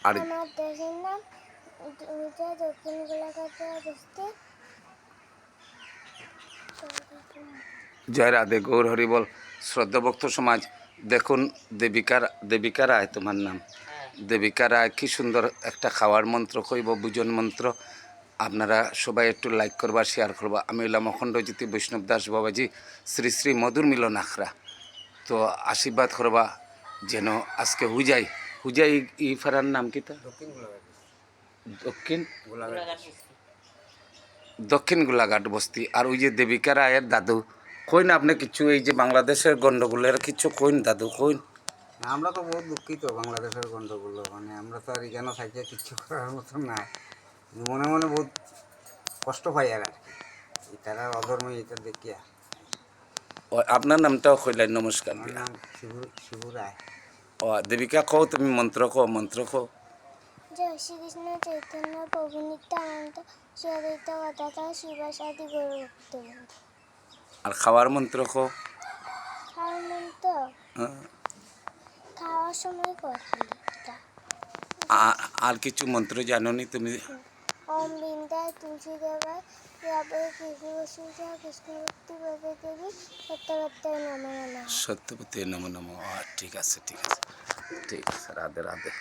আর আমার দেশের নাম দক্ষিণ গোলাঘাটে অবস্থিত। জয় রাধে, গৌর হরিবল। শ্রদ্ধাভক্ত সমাজ, দেখুন দেবিকা রায় তোমার নাম। দেবিকা রায় কি সুন্দর একটা খাওয়ার মন্ত্র কইব, ভোজন মন্ত্র। আপনারা সবাই একটু লাইক করবা, শেয়ার করবা। আমি হলাম অখণ্ডজ্যোতি বৈষ্ণব দাস বাবাজি, শ্রী শ্রী মধুর মিলন আখড়া। তো আশীর্বাদ করবা যেন আজকে হুজাই ই ফারার নাম কি তা? দক্ষিণ গোলাঘাট বস্তি। আর ওই যে দেবিকা রায়ের দাদু, কইন আপনি কিছু এই যে বাংলাদেশের গন্ডগোলের কিছু কইন দাদু, কইন। আমরা তো বহুত দুঃখিত বাংলাদেশের গণ্ডগুলো, মানে আমরা তো আর এখানে থাকিয়ে কিচ্ছু করার মতন নাই। মনে মনে বহুত কষ্ট পাই আর কি, তারা অধর্মী এটা দেখিয়া। ও আপনার নামটাও কইলেন, নমস্কার। আমার নাম শিবু রায়। ও দেবিকা, কও তুমি মন্ত্র কও। জয় শ্রীকৃষ্ণ চৈতন্য প্রভু নিত্যানন্দ শ্রী অদ্বৈত গদাধর শিবাসাদি গৌর ভক্তবৃন্দ। আর খাওয়ার মন্ত্র কও। খাওয়ার মন্ত্র খাওয়ার সময় কথা। আর কিছু মন্ত্র জানো নি তুমি? ওম বৃন্দায় তুলসী দেবায় তারপরে কৃষ্ণ বসুজা কৃষ্ণ ভক্তি বদে দেবী সত্যবত্তায় নমঃ নমঃ। সত্যপতি নমো নমঃ। ঠিক আছে, রাধে রাধে।